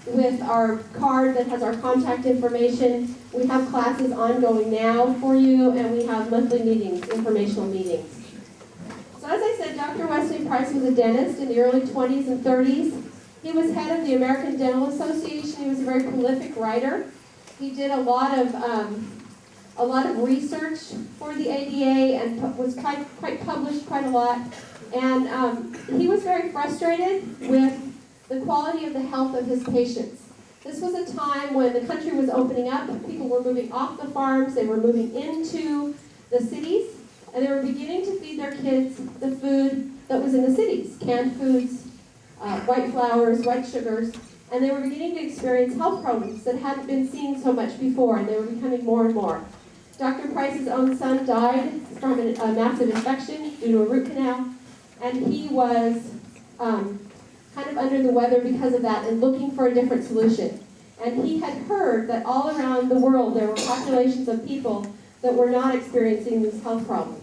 with our card that has our contact information. We have classes ongoing now for you, and we have monthly meetings, informational meetings. So as I said, Dr. Wesley Price was a dentist in the early 20s and 30s. He was head of the American Dental Association. He was a very prolific writer. He did a lot of research for the ADA and was quite published quite a lot. And he was very frustrated with the quality of the health of his patients. This was a time when the country was opening up. People were moving off the farms. They were moving into the cities. And they were beginning to feed their kids the food that was in the cities, canned foods, white flours, white sugars. And they were beginning to experience health problems that hadn't been seen so much before, and they were becoming more and more. Dr. Price's own son died from a massive infection due to a root canal, and he was kind of under the weather because of that and looking for a different solution. And he had heard that all around the world there were populations of people that were not experiencing these health problems.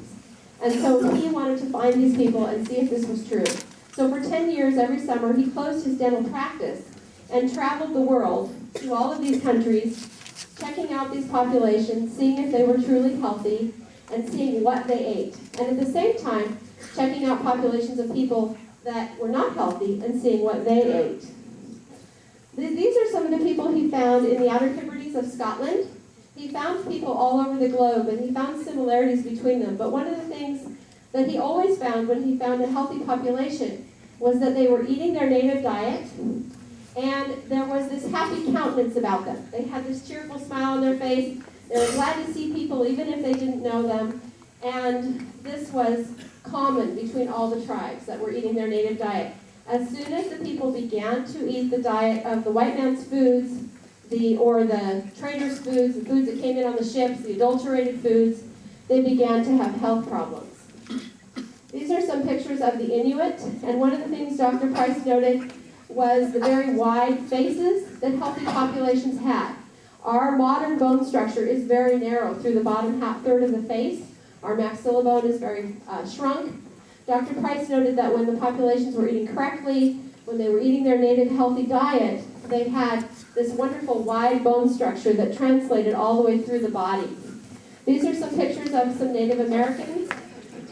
And so he wanted to find these people and see if this was true. So for 10 years, every summer, he closed his dental practice and traveled the world to all of these countries, checking out these populations, seeing if they were truly healthy, and seeing what they ate. And at the same time, checking out populations of people that were not healthy and seeing what they ate. These are some of the people he found in the Outer Hebrides of Scotland. He found people all over the globe, and he found similarities between them. But one of the things that he always found when he found a healthy population was that they were eating their native diet, and there was this happy countenance about them. They had this cheerful smile on their face. They were glad to see people even if they didn't know them. And this was common between all the tribes that were eating their native diet. As soon as the people began to eat the diet of the white man's foods, or the traders' foods, the foods that came in on the ships, the adulterated foods, they began to have health problems. These are some pictures of the Inuit, and one of the things Dr. Price noted was the very wide faces that healthy populations had. Our modern bone structure is very narrow through the bottom third of the face. Our maxilla bone is very shrunk. Dr. Price noted that when the populations were eating correctly, when they were eating their native healthy diet, they had this wonderful wide bone structure that translated all the way through the body. These are some pictures of some Native Americans.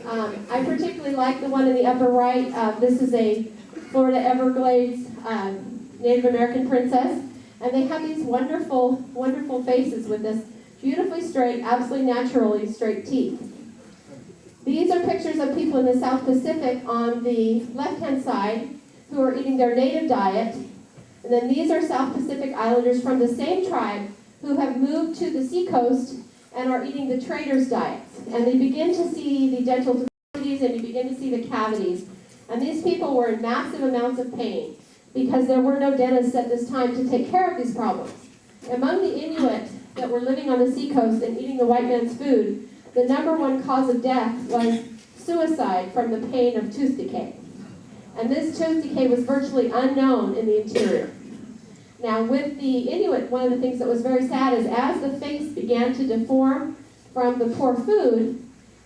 I particularly like the one in the upper right. This is a Florida Everglades Native American princess. And they have these wonderful, wonderful faces with this beautifully straight, absolutely naturally straight teeth. These are pictures of people in the South Pacific on the left-hand side who are eating their native diet. And then these are South Pacific Islanders from the same tribe who have moved to the seacoast and are eating the traders' diets. And they begin to see the dental deformities and you begin to see the cavities. And these people were in massive amounts of pain because there were no dentists at this time to take care of these problems. Among the Inuit that were living on the seacoast and eating the white man's food, the number one cause of death was suicide from the pain of tooth decay. And this tooth decay was virtually unknown in the interior. Now with the Inuit, one of the things that was very sad is as the face began to deform from the poor food,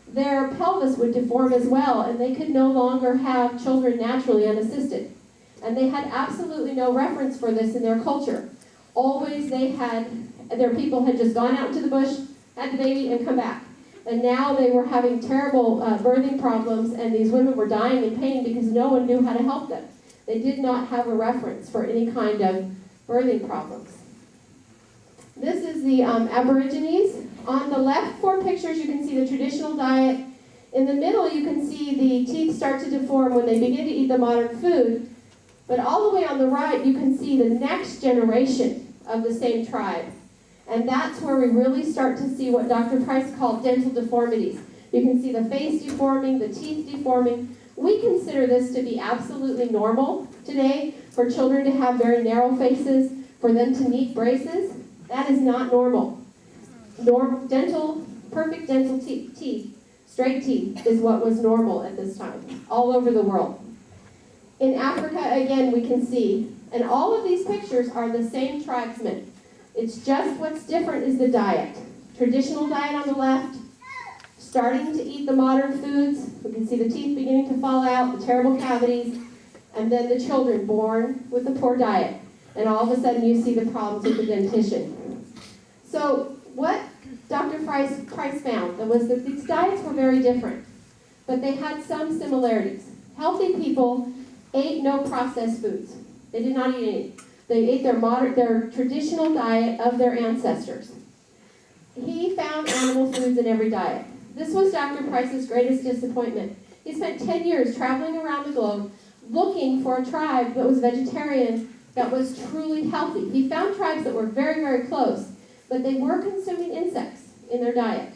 their pelvis would deform as well, and they could no longer have children naturally unassisted. And they had absolutely no reference for this in their culture. Always their people had just gone out into the bush, had the baby, and come back. And now they were having terrible birthing problems, and these women were dying in pain because no one knew how to help them. They did not have a reference for any kind of birthing problems. This is the Aborigines. On the left 4 pictures, you can see the traditional diet. In the middle, you can see the teeth start to deform when they begin to eat the modern food. But all the way on the right, you can see the next generation of the same tribe. And that's where we really start to see what Dr. Price called dental deformities. You can see the face deforming, the teeth deforming. We consider this to be absolutely normal today for children to have very narrow faces, for them to need braces. That is not normal. Perfect dental teeth, straight teeth, is what was normal at this time, all over the world. In Africa, again, we can see, and all of these pictures are the same tribesmen. It's just what's different is the diet. Traditional diet on the left, starting to eat the modern foods. We can see the teeth beginning to fall out, the terrible cavities, and then the children born with the poor diet. And all of a sudden you see the problems with the dentition. So what Dr. Price found was that these diets were very different, but they had some similarities. Healthy people ate no processed foods. They did not eat any. They ate their traditional diet of their ancestors. He found animal foods in every diet. This was Dr. Price's greatest disappointment. He spent 10 years traveling around the globe looking for a tribe that was vegetarian, that was truly healthy. He found tribes that were very, very close, but they were consuming insects in their diet.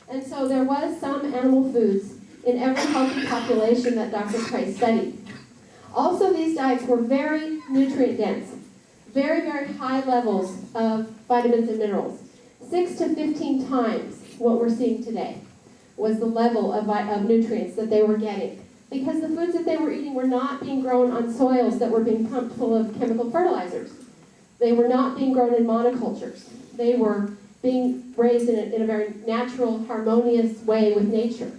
And so there was some animal foods in every healthy population that Dr. Price studied. Also, these diets were very nutrient dense, very, very high levels of vitamins and minerals. 6 to 15 times what we're seeing today was the level of nutrients that they were getting, because the foods that they were eating were not being grown on soils that were being pumped full of chemical fertilizers. They were not being grown in monocultures. They were being raised in a very natural, harmonious way with nature.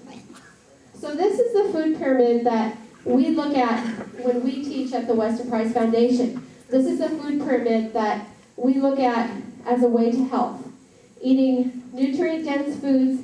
So this is the food pyramid that we look at when we teach at the Weston Price Foundation. This is the food pyramid that we look at as a way to health. Eating nutrient-dense foods.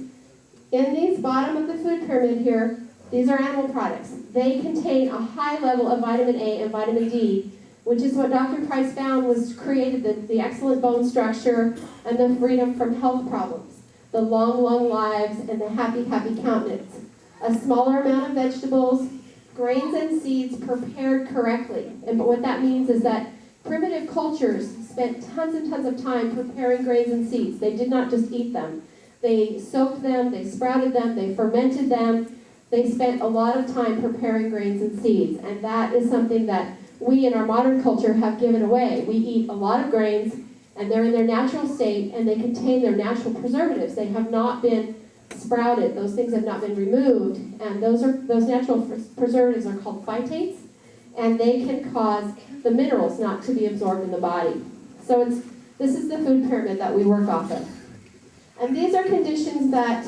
In these bottom of the food pyramid here, these are animal products. They contain a high level of vitamin A and vitamin D, which is what Dr. Price found was created the excellent bone structure and the freedom from health problems, the long, long lives, and the happy, happy countenance. A smaller amount of vegetables, grains and seeds prepared correctly. And what that means is that primitive cultures spent tons and tons of time preparing grains and seeds. They did not just eat them. They soaked them, they sprouted them, they fermented them. They spent a lot of time preparing grains and seeds. And that is something that we in our modern culture have given away. We eat a lot of grains, and they're in their natural state, and they contain their natural preservatives. They have not been sprouted. Those things have not been removed. And those natural preservatives are called phytates, and they can cause the minerals not to be absorbed in the body. So this is the food pyramid that we work off of. And these are conditions that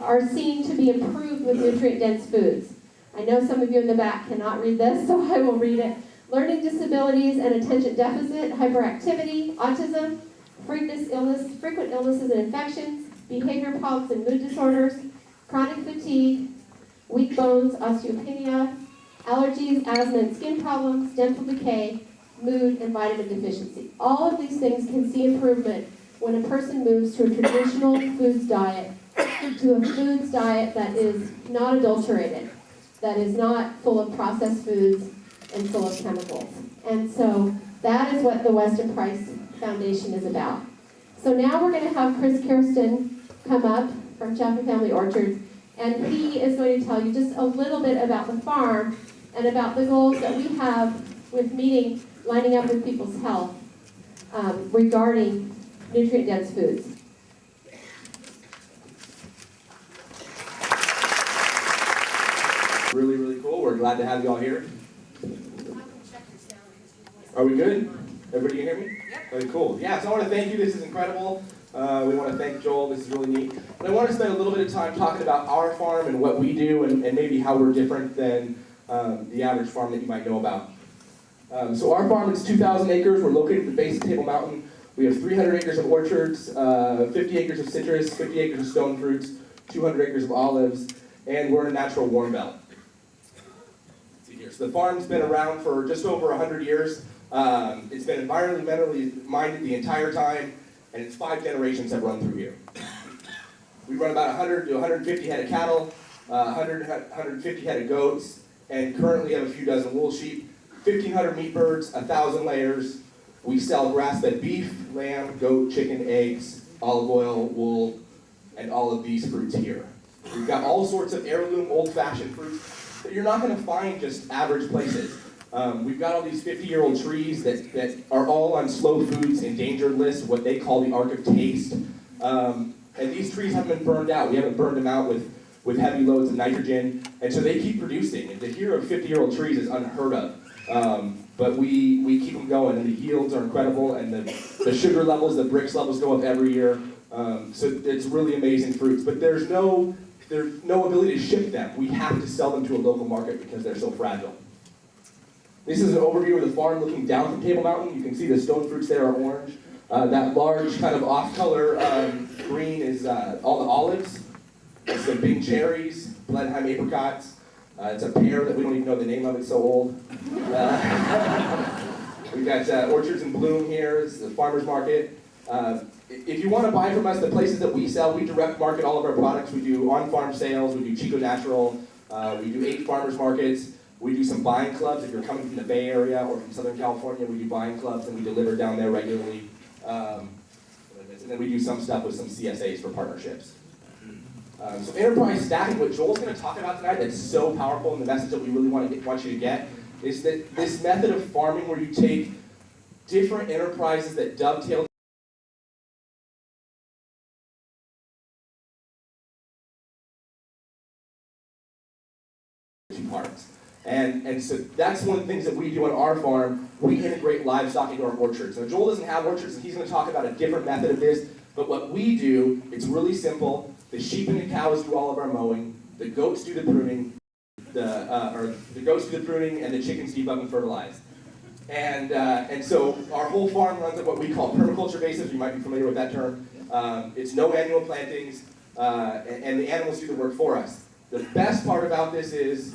are seen to be improved with nutrient-dense foods. I know some of you in the back cannot read this, so I will read it. Learning disabilities and attention deficit, hyperactivity, autism, frequent illnesses and infections, behavior problems and mood disorders, chronic fatigue, weak bones, osteopenia, allergies, asthma and skin problems, dental decay, mood, and vitamin deficiency. All of these things can see improvement when a person moves to a traditional foods diet, to a foods diet that is not adulterated, that is not full of processed foods and full of chemicals. And so that is what the Weston Price Foundation is about. So now we're going to have Chris Kirsten come up from Chaffee Family Orchards, and he is going to tell you just a little bit about the farm and about the goals that we have with lining up with people's health regarding nutrient-dense foods. Really, really cool. We're glad to have you all here. Are we good? Everybody can hear me? Yep. Okay, cool. Yeah, so I want to thank you. This is incredible. We want to thank Joel. This is really neat. But I want to spend a little bit of time talking about our farm and what we do and maybe how we're different than the average farm that you might know about. So our farm is 2,000 acres. We're located at the base of Table Mountain. We have 300 acres of orchards, 50 acres of citrus, 50 acres of stone fruits, 200 acres of olives, and we're in a natural warm belt. Let's see here. So the farm's been around for just over 100 years. It's been environmentally minded the entire time, and it's 5 generations that run through here. We run about 100 to 150 head of cattle, 150 head of goats, and currently have a few dozen wool sheep, 1,500 meat birds, 1,000 layers. We sell grass-fed beef, lamb, goat, chicken, eggs, olive oil, wool, and all of these fruits here. We've got all sorts of heirloom, old-fashioned fruits that you're not going to find just average places. We've got all these 50-year-old trees that are all on slow foods endangered list, what they call the Ark of Taste. And these trees haven't been burned out. We haven't burned them out with heavy loads of nitrogen, and so they keep producing. And to hear of 50-year-old trees is unheard of. But we keep them going, and the yields are incredible, and the sugar levels, the Brix levels go up every year. So it's really amazing fruits. But there's no ability to ship them. We have to sell them to a local market because they're so fragile. This is an overview of the farm looking down from Table Mountain. You can see the stone fruits there are orange. That large kind of off-color green is all the olives. It's some big cherries, Blenheim apricots. It's a pear that we don't even know the name of, it's so old. We've got orchards in bloom here. It's the farmer's market. If you want to buy from us, the places that we sell, we direct market all of our products. We do on-farm sales, we do Chico Natural, we do 8 farmers markets, we do some buying clubs. If you're coming from the Bay Area or from Southern California, we do buying clubs and we deliver down there regularly. And then we do some stuff with some CSAs for partnerships. So enterprise stacking, what Joel's going to talk about tonight that's so powerful and the message that we really want you to get is that this method of farming where you take different enterprises that dovetail two parts. And so that's one of the things that we do on our farm. We integrate livestock into our orchards. Now Joel doesn't have orchards, and he's going to talk about a different method of this, but what we do, it's really simple. The sheep and the cows do all of our mowing, the goats do the pruning, the goats do the pruning, and the chickens debug and fertilize. And so our whole farm runs on what we call permaculture basis. You might be familiar with that term. It's no annual plantings, and the animals do the work for us. The best part about this is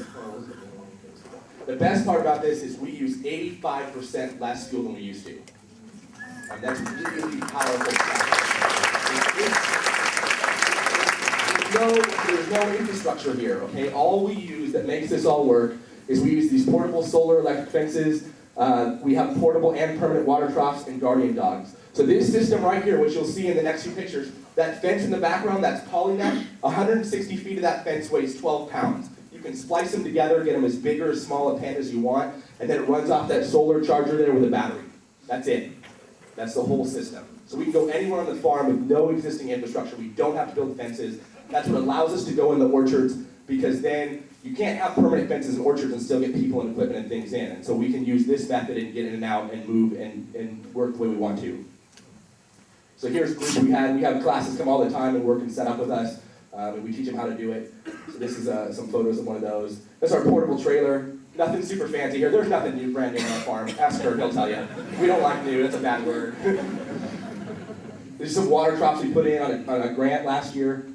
we use 85% less fuel than we used to. And that's really powerful stuff. There's no infrastructure here, okay? All we use that makes this all work is we use these portable solar electric fences. We have portable and permanent water troughs and guardian dogs. So this system right here, which you'll see in the next few pictures, that fence in the background, that's polynet, 160 feet of that fence weighs 12 pounds. You can splice them together, get them as big or as small a pan as you want, and then it runs off that solar charger there with a battery. That's it. That's the whole system. So we can go anywhere on the farm with no existing infrastructure. We don't have to build fences. That's what allows us to go in the orchards, because then you can't have permanent fences in orchards and still get people and equipment and things in. And so we can use this method and get in and out and move and work the way we want to. So here's a group we have classes come all the time and work and set up with us. And we teach them how to do it. So this is some photos of one of those. That's our portable trailer. Nothing super fancy here. There's nothing new, brand new on our farm. Ask Kurt, he'll tell you. We don't like new, that's a bad word. There's some water troughs we put in on a grant last year.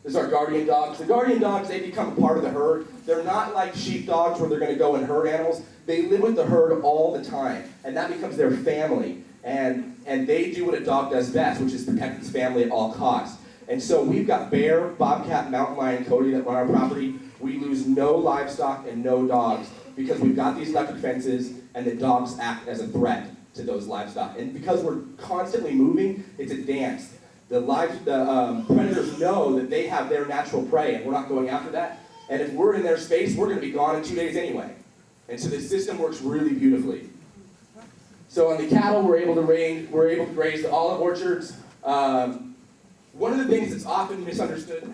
This is our guardian dogs. The guardian dogs, they become part of the herd. They're not like sheep dogs where they're going to go and herd animals. They live with the herd all the time, and that becomes their family. And they do what a dog does best, which is protect its family at all costs. And so we've got bear, bobcat, mountain lion, Cody that run our property. We lose no livestock and no dogs because we've got these electric fences, and the dogs act as a threat to those livestock. And because we're constantly moving, it's a dance. The predators know that they have their natural prey, and we're not going after that. And if we're in their space, we're going to be gone in 2 days anyway. And so this system works really beautifully. So on the cattle, we're able to graze the olive orchards. One of the things that's often misunderstood.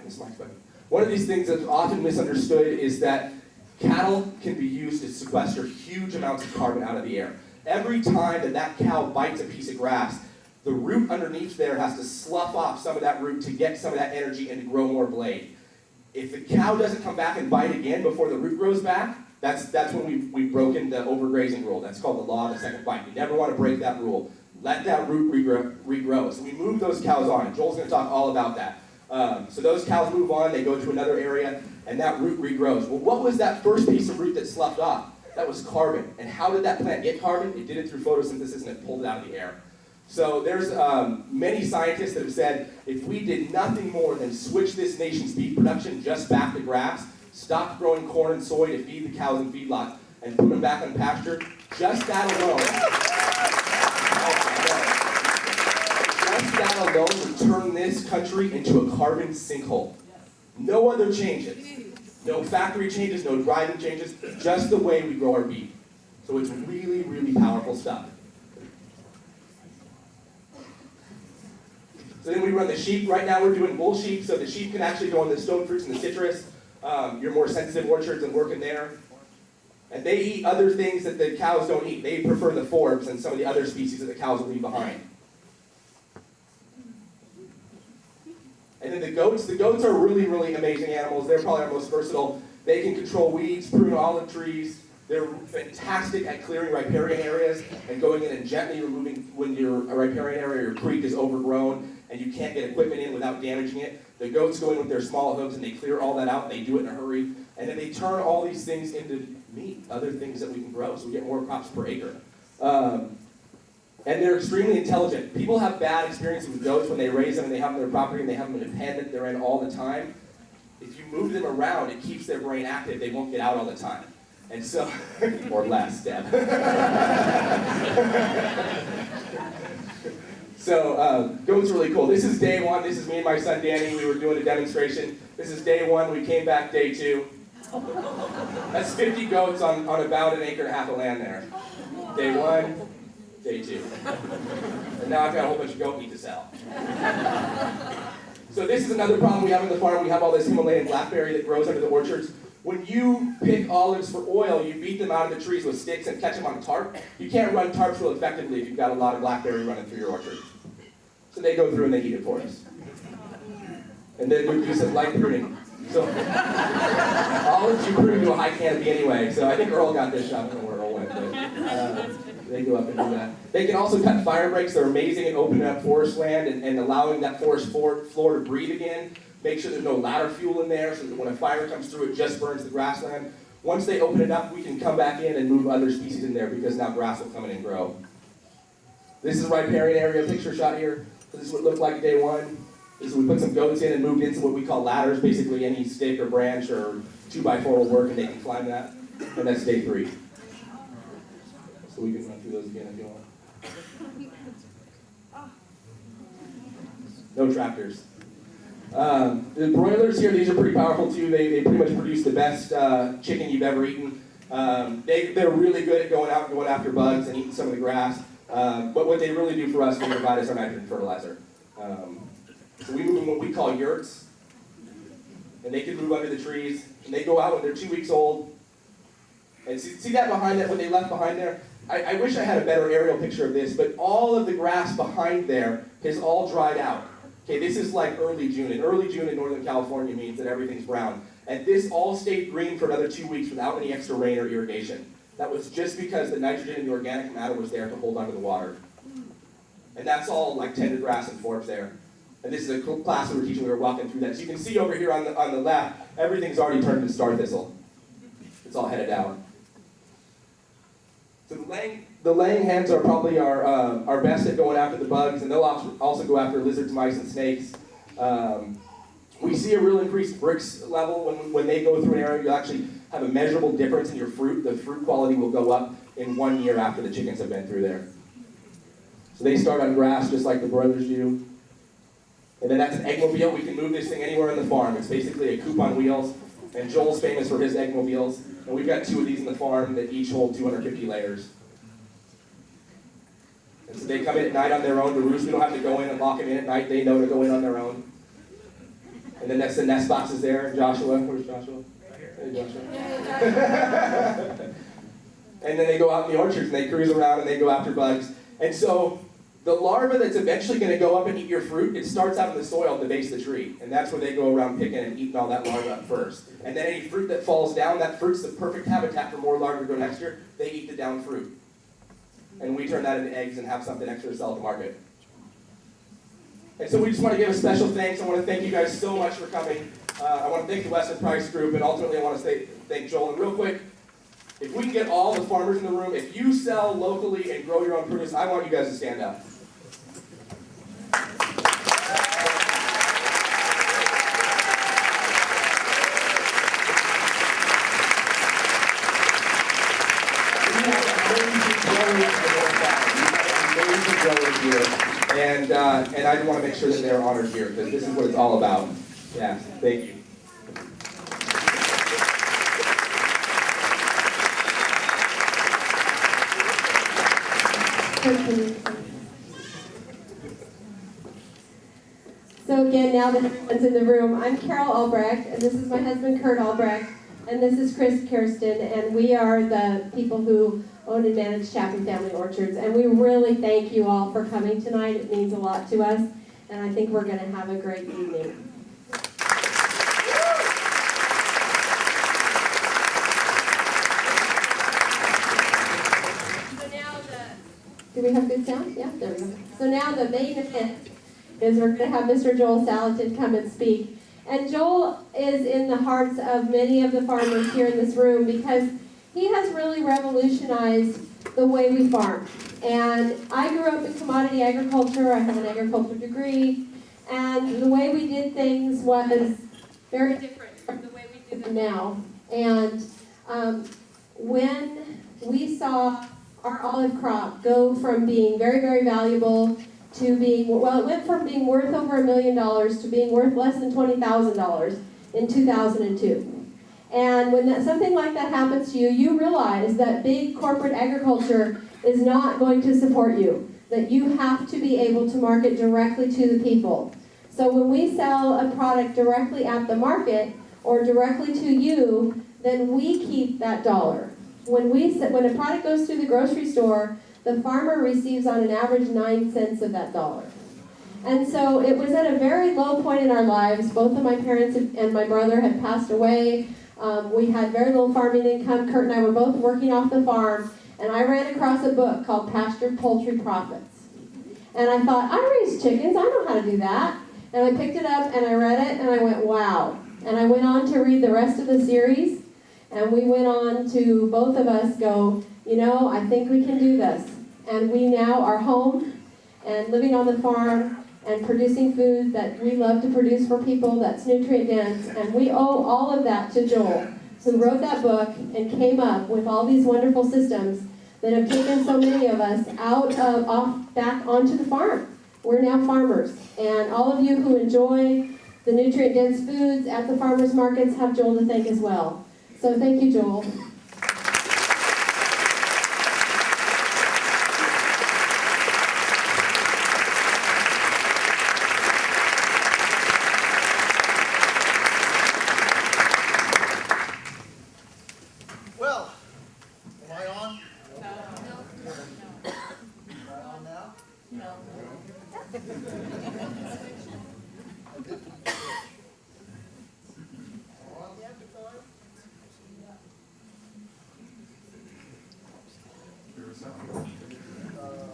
One of these things that's often misunderstood is that cattle can be used to sequester huge amounts of carbon out of the air. Every time that cow bites a piece of grass, the root underneath there has to slough off some of that root to get some of that energy and to grow more blade. If the cow doesn't come back and bite again before the root grows back, that's when we've broken the overgrazing rule. That's called the law of the second bite. You never want to break that rule. Let that root regrow. So we move those cows on. Joel's going to talk all about that. So those cows move on, they go to another area, and that root regrows. Well, what was that first piece of root that sloughed off? That was carbon. And how did that plant get carbon? It did it through photosynthesis, and it pulled it out of the air. So there's many scientists that have said, if we did nothing more than switch this nation's beef production just back to grass, stop growing corn and soy to feed the cows in feedlots, and put them back on pasture, just that alone would turn this country into a carbon sinkhole. No other changes. No factory changes, no driving changes, just the way we grow our beef. So it's really, really powerful stuff. So then we run the sheep. Right now we're doing bull sheep, so the sheep can actually go on the stone fruits and the citrus, your more sensitive orchards and work in there. And they eat other things that the cows don't eat. They prefer the forbs and some of the other species that the cows will leave behind. And then the goats are really, really amazing animals. They're probably our most versatile. They can control weeds, prune olive trees, They're fantastic at clearing riparian areas and going in and gently removing when your riparian area or your creek is overgrown and you can't get equipment in without damaging it. The goats go in with their small hooves and they clear all that out and they do it in a hurry. And then they turn all these things into meat, other things that we can grow, so we get more crops per acre. And they're extremely intelligent. People have bad experiences with goats when they raise them and they have them on their property and they have them in a pen that they're in all the time. If you move them around, it keeps their brain active. They won't get out all the time. And so, or less, Deb. So, goats are really cool. This is day one. This is me and my son Danny. We were doing a demonstration. This is day one. We came back day two. That's 50 goats on about an acre and a half of land there. Day one, day two. And now I've got a whole bunch of goat meat to sell. So this is another problem we have on the farm. We have all this Himalayan blackberry that grows under the orchards. When you pick olives for oil, you beat them out of the trees with sticks and catch them on a tarp. You can't run tarps real effectively if you've got a lot of blackberry running through your orchard. So they go through and they eat it for us. And then we do some light pruning. So olives you prune to a high canopy anyway, so I think Earl got this shot. I don't know where Earl went, but they go up and do that. They can also cut fire breaks. They're amazing at opening up forest land and allowing that forest floor to breathe again. Make sure there's no ladder fuel in there so that when a fire comes through, it just burns the grassland. Once they open it up, we can come back in and move other species in there because now grass will come in and grow. This is a riparian area picture shot here. This is what it looked like day one. This is we put some goats in and moved into what we call ladders. Basically, any stick or branch or 2x4 will work and they can climb that. And that's day three. So we can run through those again if you want. No tractors. The broilers here, these are pretty powerful too. They pretty much produce the best chicken you've ever eaten. They're really good at going out and going after bugs and eating some of the grass. But what they really do for us is they provide us our nitrogen fertilizer. So we move them what we call yurts. And they can move under the trees. And they go out when they're 2 weeks old. And see that behind that, what they left behind there? I wish I had a better aerial picture of this, but all of the grass behind there has all dried out. Okay, this is like early June, and early June in Northern California means that everything's brown. And this all stayed green for another 2 weeks without any extra rain or irrigation. That was just because the nitrogen and the organic matter was there to hold onto the water. And that's all like tender grass and forbs there. And this is a cool class we were teaching, we were walking through that. So you can see over here on the left, everything's already turned into star thistle. It's all headed out. So the laying hens are probably our best at going after the bugs, and they'll also go after lizards, mice, and snakes. We see a real increased Brix level when they go through an area. You'll actually have a measurable difference in your fruit. The fruit quality will go up in 1 year after the chickens have been through there. So they start on grass just like the broilers do. And then that's an eggmobile. We can move this thing anywhere on the farm. It's basically a coop on wheels. And Joel's famous for his eggmobiles. And we've got 2 of these in the farm that each hold 250 layers. And so they come in at night on their own to roost. We don't have to go in and lock them in at night. They know to go in on their own. And then that's the nest boxes there. And Joshua, where's Joshua? Hey, Joshua. And then they go out in the orchards and they cruise around and they go after bugs. And so the larva that's eventually going to go up and eat your fruit, it starts out in the soil at the base of the tree. And that's where they go around picking and eating all that larva up first. And then any fruit that falls down, that fruit's the perfect habitat for more larvae to grow next year. They eat the down fruit. And we turn that into eggs and have something extra to sell at the market. And so we just want to give a special thanks. I want to thank you guys so much for coming. I want to thank the Western Price Group, and ultimately I want to thank Joel. And real quick, if we can get all the farmers in the room, if you sell locally and grow your own produce, I want you guys to stand up. And I want to make sure that they're honored here, because this is what it's all about. Yeah, thank you. So again, now that everyone's in the room, I'm Carol Albrecht, and this is my husband Kurt Albrecht, and this is Chris Kirsten, and we are the people who own and manage Chapman Family Orchards. And we really thank you all for coming tonight. It means a lot to us, and I think we're going to have a great evening. Do we have good sound? Yeah, there we go. So now the main event is we're going to have Mr. Joel Salatin come and speak. And Joel is in the hearts of many of the farmers here in this room because he has really revolutionized the way we farm. And I grew up in commodity agriculture. I have an agriculture degree. And the way we did things was very different from the way we do them now. And when we saw our olive crop go from being very, very valuable to being, well, it went from being worth over $1 million to being worth less than $20,000 in 2002. And when something like that happens to you, you realize that big corporate agriculture is not going to support you, that you have to be able to market directly to the people. So when we sell a product directly at the market or directly to you, then we keep that dollar. When a product goes through the grocery store, the farmer receives on an average 9 cents of that dollar. And so it was at a very low point in our lives. Both of my parents and my brother had passed away. We had very little farming income. Kurt and I were both working off the farm, and I ran across a book called Pastured Poultry Profits. And I thought, I raise chickens, I know how to do that. And I picked it up and I read it and I went, wow. And I went on to read the rest of the series, and we went on to, both of us go, you know, I think we can do this. And we now are home and living on the farm and producing food that we love to produce for people that's nutrient dense. And we owe all of that to Joel, who wrote that book and came up with all these wonderful systems that have taken so many of us back onto the farm. We're now farmers. And all of you who enjoy the nutrient dense foods at the farmers markets have Joel to thank as well. So thank you, Joel. Well, am I on? No. Am I on now? No.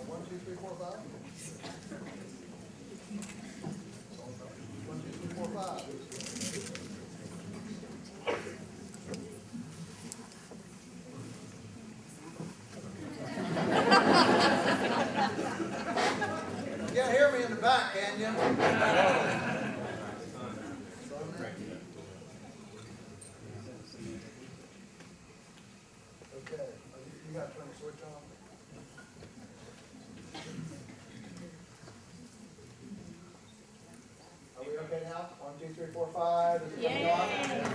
One, two, three, four, five. 1, 2, 3, 4, 5. You can't hear me in the back, can you? Okay, you got to turn the switch on. Are we okay now? 1, 2, 3, 4, 5. Is it coming on?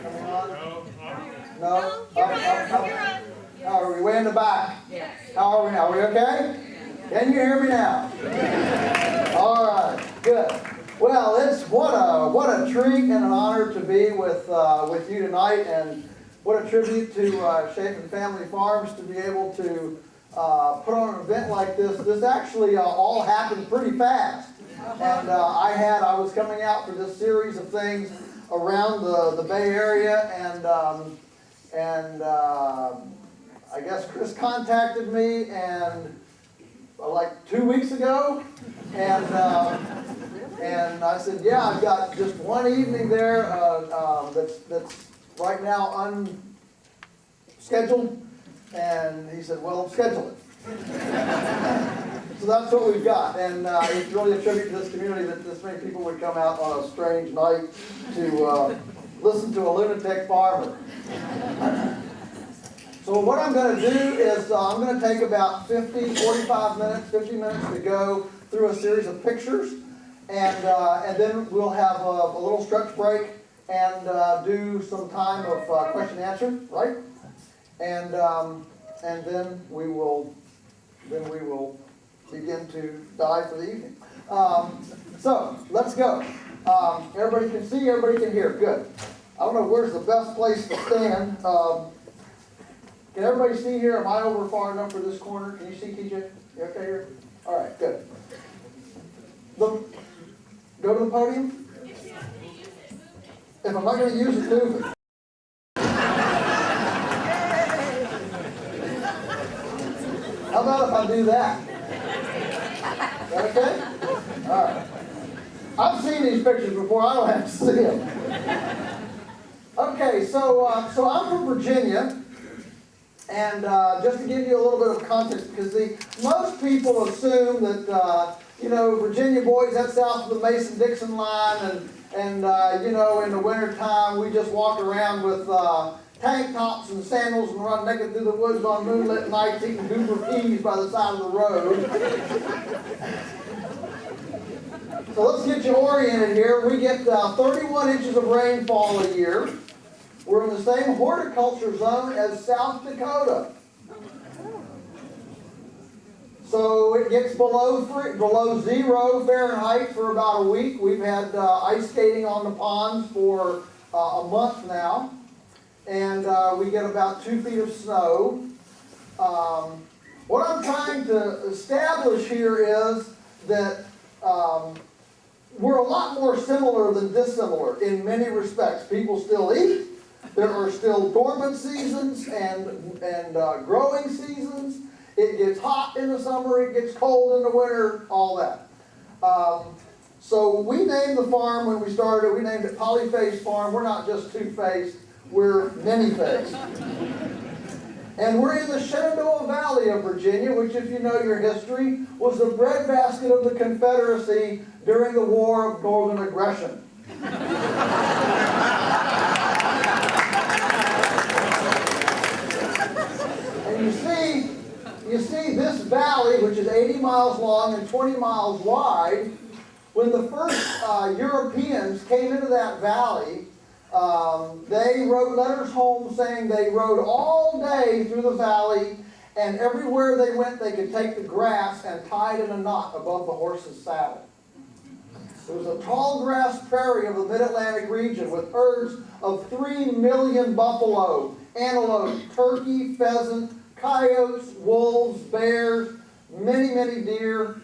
Coming on? No. No? Are we way in the back? Yes. How are we now? Are we okay? Can you hear me now? All right, good. Well, it's what a treat and an honor to be with you tonight, and what a tribute to Shaping Family Farms to be able to put on an event like this. This actually all happened pretty fast, and I was coming out for this series of things around the Bay Area, and I guess Chris contacted me and like 2 weeks ago, and I said, yeah, I've got just one evening there that's right now unscheduled, and he said, well, schedule it. So that's what we've got, and it's really a tribute to this community that this many people would come out on a strange night to listen to a lunatic farmer. So what I'm going to do is I'm going to take about 50 minutes to go through a series of pictures, and then we'll have a little stretch break and do some time of question and answer, right? And then we will begin to dive for the evening. So let's go. Everybody can see, everybody can hear. Good. I don't know where's the best place to stand. Can everybody see here? Am I over far enough for this corner? Can you see, TJ? You okay here? All right, good. Go to the podium. If I'm not going to use it, move it. How about if I do that? All right. I've seen these pictures before. I don't have to see them. Okay, so I'm from Virginia, and just to give you a little bit of context, because most people assume that Virginia boys, that's south of the Mason-Dixon line, and in the wintertime we just walk around with tank tops and sandals and run naked through the woods on moonlit nights eating goober peas by the side of the road. So let's get you oriented here. We get 31 inches of rainfall a year. We're in the same horticulture zone as South Dakota. So it gets below 0 Fahrenheit for about a week. We've had ice skating on the ponds for a month now. And we get about 2 feet of snow. What I'm trying to establish here is that we're a lot more similar than dissimilar in many respects. People still eat. There are still dormant seasons and growing seasons. It gets hot in the summer. It gets cold in the winter. All that. So we named the farm when we started. We named it Polyface Farm. We're not just two-faced. We're many-faced. And we're in the Shenandoah Valley of Virginia, which, if you know your history, was the breadbasket of the Confederacy during the War of Northern Aggression. And you see this valley, which is 80 miles long and 20 miles wide. When the first Europeans came into that valley, they wrote letters home saying they rode all day through the valley, and everywhere they went they could take the grass and tie it in a knot above the horse's saddle. It was a tall grass prairie of the mid-Atlantic region with herds of 3 million buffalo, antelope, turkey, pheasant, coyotes, wolves, bears, many, many deer.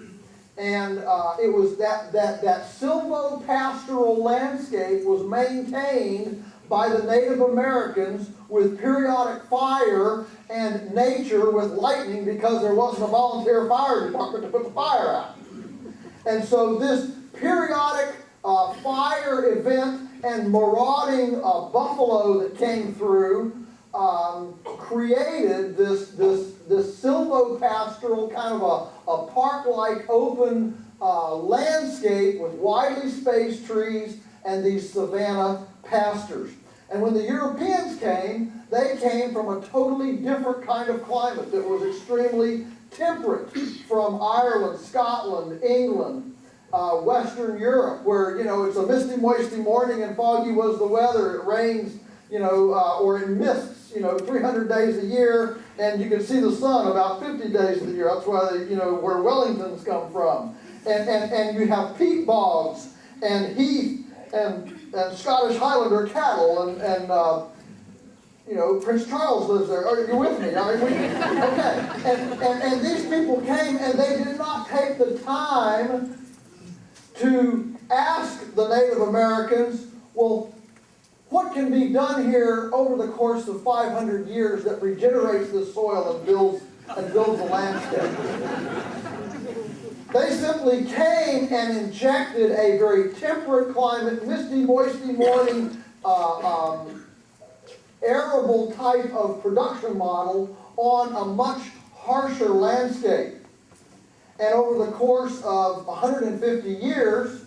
And it was that silvopastoral landscape was maintained by the Native Americans with periodic fire and nature with lightning, because there wasn't a volunteer fire department to put the fire out. And so this periodic fire event and marauding buffalo that came through created this silvopastoral kind of a park-like open landscape with widely spaced trees and these savanna pastures. And when the Europeans came, they came from a totally different kind of climate that was extremely temperate, from Ireland, Scotland, England, Western Europe, where, it's a misty, moisty morning and foggy was the weather. It rains, or it mists, 300 days a year, and you can see the sun about 50 days of the year. That's why, where Wellingtons come from. And you have peat bogs and heath and Scottish Highlander cattle and Prince Charles lives there. Are you with me? Okay. And these people came, and they did not take the time to ask the Native Americans, well, what can be done here over the course of 500 years that regenerates the soil and builds the landscape? They simply came and injected a very temperate climate, misty, moisty morning, arable type of production model on a much harsher landscape. And over the course of 150 years,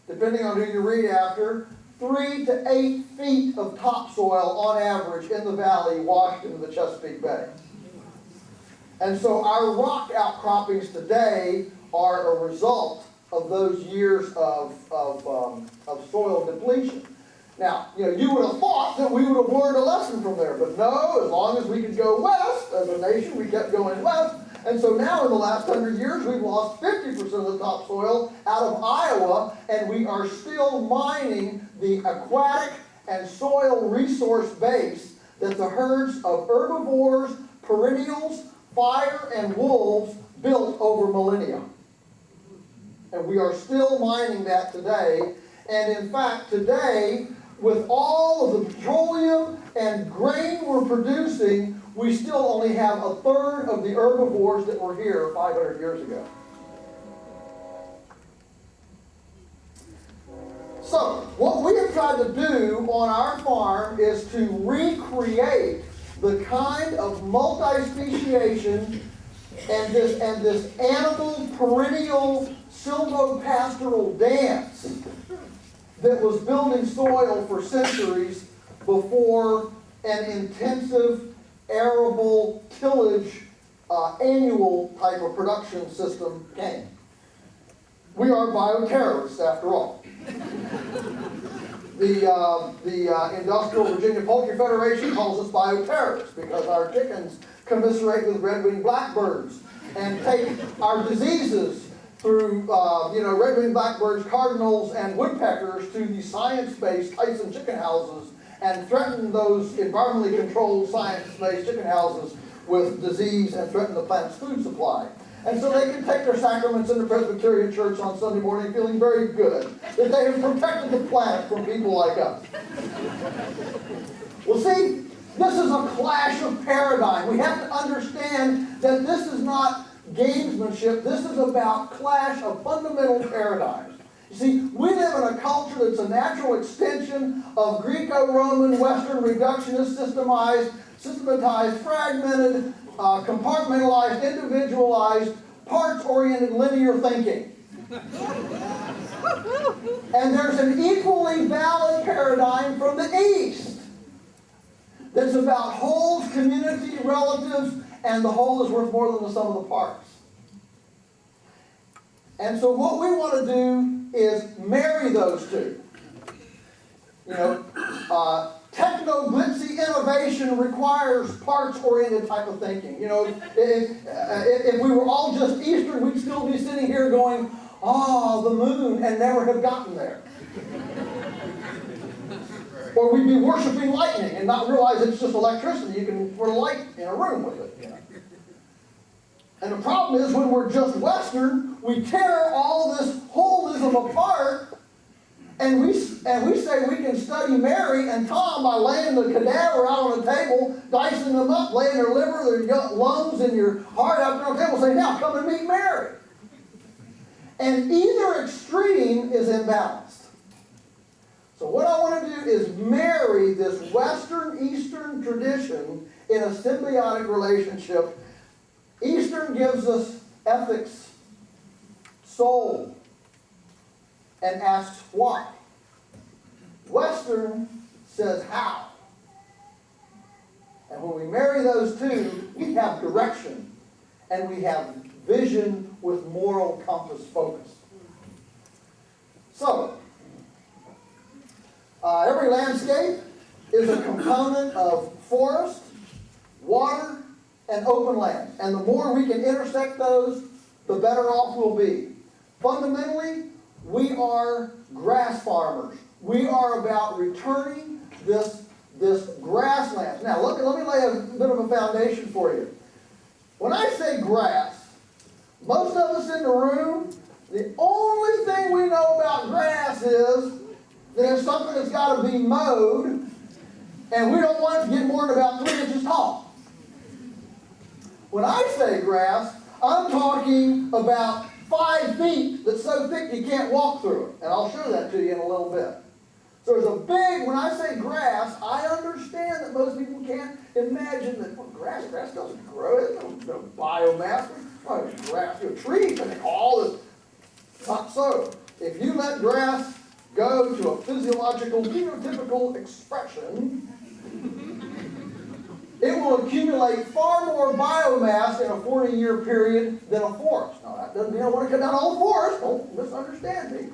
depending on who you read after, 3 to 8 feet of topsoil on average in the valley washed into the Chesapeake Bay. And so our rock outcroppings today are a result of those years of soil depletion. Now, you would have thought that we would have learned a lesson from there, but no, as long as we could go west as a nation, we kept going west. And so now in the last 100 years, we've lost 50% of the topsoil out of Iowa, and we are still mining the aquatic and soil resource base that the herds of herbivores, perennials, fire, and wolves built over millennia. And we are still mining that today. And in fact, today, with all of the petroleum and grain we're producing, we still only have a third of the herbivores that were here 500 years ago. So, what we have tried to do on our farm is to recreate the kind of multi-speciation and this animal perennial silvopastoral dance that was building soil for centuries before an intensive arable tillage annual type of production system came. We are bioterrorists after all. The Industrial Virginia Poultry Federation calls us bioterrorists because our chickens commiserate with red-winged blackbirds and take our diseases through red-winged blackbirds, cardinals, and woodpeckers to the science-based Tyson chicken houses and threaten those environmentally controlled science-based chicken houses with disease and threaten the planet's food supply. And so they can take their sacraments in the Presbyterian Church on Sunday morning feeling very good that they have protected the planet from people like us. Well, see, this is a clash of paradigm. We have to understand that this is not gamesmanship. This is about clash of fundamental paradigms. You see, we live in a culture that's a natural extension of Greco-Roman, Western, reductionist, systematized, fragmented, compartmentalized, individualized, parts-oriented linear thinking. And there's an equally valid paradigm from the East that's about wholes, community, relatives, and the whole is worth more than the sum of the parts. And so what we want to do is marry those two. Techno-glitzy innovation requires parts-oriented type of thinking. If we were all just Eastern, we'd still be sitting here going, "Oh, the moon," and never have gotten there. Or we'd be worshiping lightning and not realize it's just electricity. You can put a light in a room with it. And the problem is when we're just Western, we tear all this holism apart. And we say we can study Mary and Tom by laying the cadaver out on the table, dicing them up, laying their liver, their lungs, and your heart out on the table, say, "Now come and meet Mary." And either extreme is imbalanced. So what I want to do is marry this Western-Eastern tradition in a symbiotic relationship. Eastern gives us ethics, soul, and asks why. Western says how. And when we marry those two, we have direction and we have vision with moral compass focus. So, every landscape is a component of forest, water, and open land. And the more we can intersect those, the better off we'll be. Fundamentally, we are grass farmers. We are about returning this grassland. Now, let me lay a bit of a foundation for you. When I say grass, most of us in the room, the only thing we know about grass is that it's something that's got to be mowed, and we don't want it to get more than about 3 inches tall. When I say grass, I'm talking about 5 feet that's so thick you can't walk through it. And I'll show that to you in a little bit. So there's a big, when I say grass, I understand that most people can't imagine that, well, grass doesn't grow. There's no biomass. Oh, grass, trees and all this. Not so. If you let grass go to a physiological, phenotypical expression, it will accumulate far more biomass in a 40-year period than a forest. Now, that doesn't mean I want to cut down all the forest. Don't misunderstand me.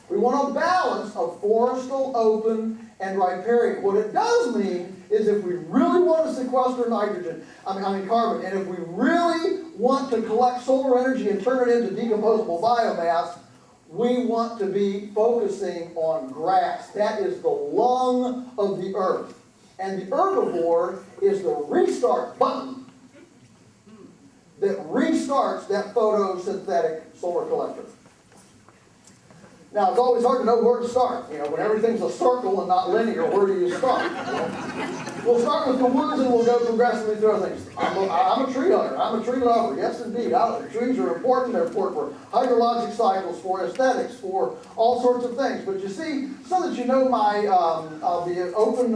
We want a balance of forestal, open, and riparian. What it does mean is if we really want to sequester carbon, and if we really want to collect solar energy and turn it into decomposable biomass, we want to be focusing on grass. That is the lung of the earth. And the herbivore is the restart button that restarts that photosynthetic solar collector. Now, it's always hard to know where to start. When everything's a circle and not linear, where do you start? We'll start with the woods and we'll go progressively through other things. I'm a tree hunter. I'm a tree lover. Yes, indeed. Trees are important. They're important for hydrologic cycles, for aesthetics, for all sorts of things. But you see, so that you know I'll be open,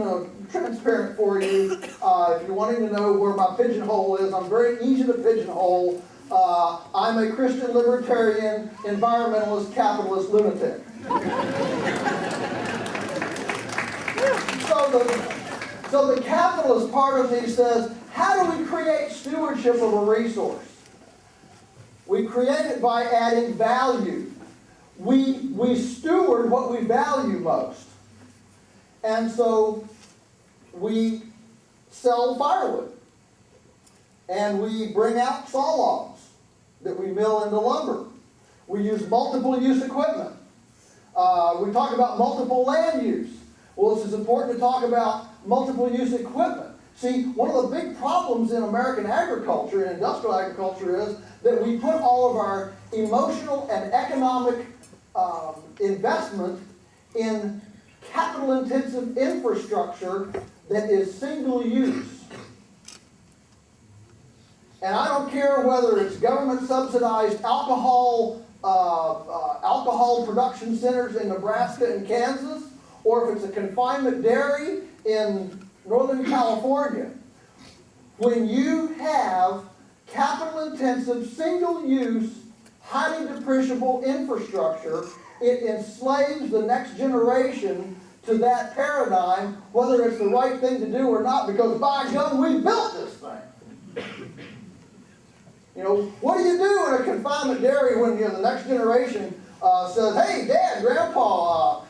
transparent for you. If you're wanting to know where my pigeonhole is, I'm very easy to pigeonhole. I'm a Christian libertarian, environmentalist, capitalist lunatic. So the capitalist part of me says, how do we create stewardship of a resource? We create it by adding value. We steward what we value most. And so we sell firewood. And we bring out saw logs that we mill into lumber. We use multiple use equipment. We talk about multiple land use. Well, this is important to talk about multiple use equipment. See, one of the big problems in American agriculture and industrial agriculture is that we put all of our emotional and economic investment in capital-intensive infrastructure that is single use. And I don't care whether it's government-subsidized alcohol production centers in Nebraska and Kansas, or if it's a confinement dairy in Northern California. When you have capital-intensive, single-use, highly depreciable infrastructure, it enslaves the next generation to that paradigm, whether it's the right thing to do or not, because by God, we built this thing. What do you do in a confinement dairy when the next generation says, hey, Dad, Grandpa,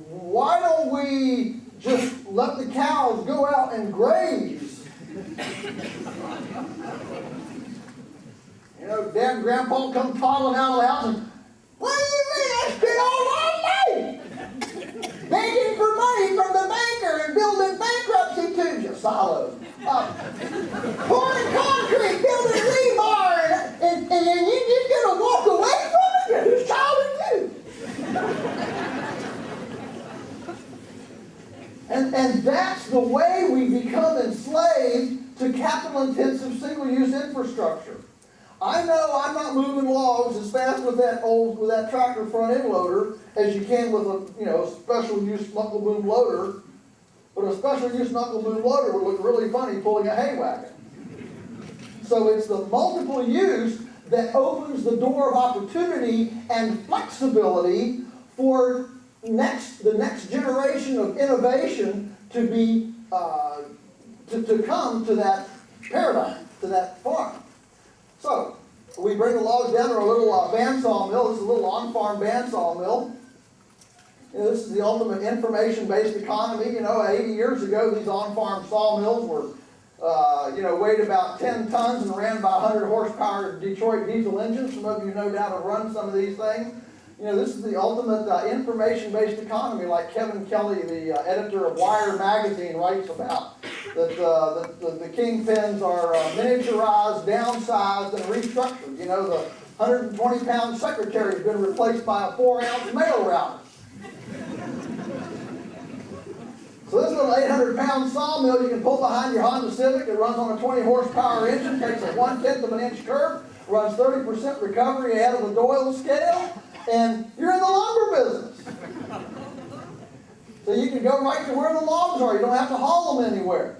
why don't we just let the cows go out and graze? Dad and Grandpa come toddling out of the house and, what do you mean? I spent all my life begging for money from the banker and building bankruptcy tubes, silos, pouring concrete, building rebar, and you just gonna walk away from it? Whose child are you? And that's the way we become enslaved to capital-intensive single-use infrastructure. I know I'm not moving logs as fast with that tractor front end loader as you can with a special use knuckle boom loader, but a special use knuckle boom loader would look really funny pulling a hay wagon. So it's the multiple use that opens the door of opportunity and flexibility for the next generation of innovation to be to come to that paradigm, to that farm. So we bring the logs down to our little bandsaw mill. This is a little on-farm bandsaw mill. This is the ultimate information-based economy. 80 years ago, these on-farm sawmills were, weighed about 10 tons and ran by 100 horsepower Detroit diesel engines. Some of you no doubt have run some of these things. This is the ultimate information-based economy, like Kevin Kelly, the editor of Wired magazine, writes about. That the kingpins are miniaturized, downsized, and restructured. The 120-pound secretary has been replaced by a 4-ounce mail router. So this little 800-pound sawmill you can pull behind your Honda Civic. It runs on a 20-horsepower engine, takes a 1/10 of an inch curve, runs 30% recovery ahead of the Doyle scale, and you're in the lumber business. So you can go right to where the logs are. You don't have to haul them anywhere.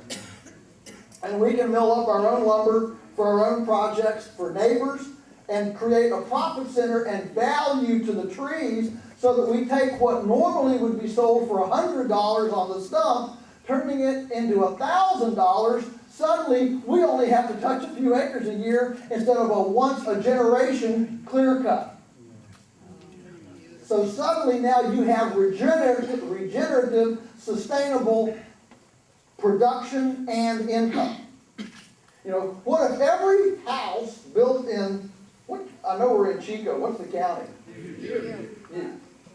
And we can mill up our own lumber for our own projects, for neighbors, and create a profit center and value to the trees so that we take what normally would be sold for $100 on the stump, turning it into $1,000. Suddenly, we only have to touch a few acres a year instead of a once-a-generation clear cut. So suddenly now you have regenerative, sustainable production and income. What if every house built in, I know we're in Chico, what's the county?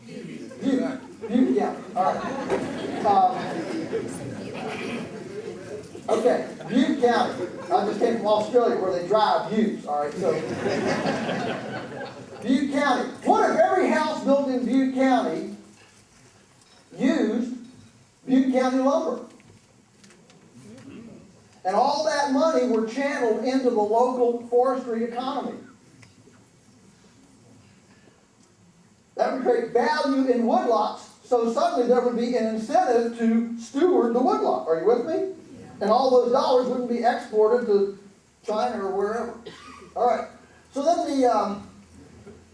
Butte County, all right. Okay, Butte County. I just came from Australia where they drive utes, all right, so. Butte County. What if every house built Butte County used Butte County lumber. And all that money were channeled into the local forestry economy. That would create value in woodlots, so suddenly there would be an incentive to steward the woodlot. Are you with me? And all those dollars wouldn't be exported to China or wherever. All right. So then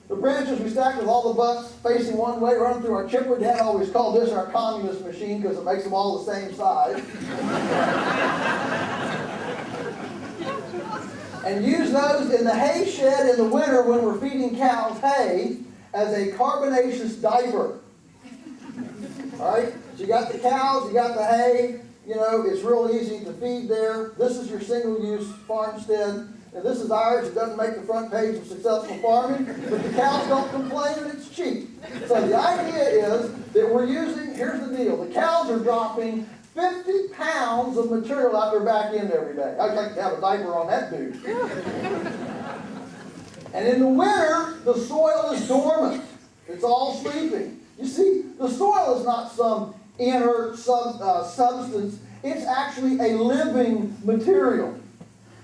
the branches we stacked with all the butts facing one way, running through our chipper. Dad always called this our communist machine because it makes them all the same size. And use those in the hay shed in the winter when we're feeding cows hay as a carbonaceous diaper. All right? So you got the cows, you got the hay. You know, it's real easy to feed there. This is your single-use farmstead. And this is ours. It doesn't make the front page of Successful Farming, but the cows don't complain and it's cheap. So the idea is that we're using, here's the deal, the cows are dropping 50 pounds of material out their back end every day. I'd like to have a diaper on that dude. And in the winter, the soil is dormant. It's all sleeping. You see, the soil is not some inert substance. It's actually a living material.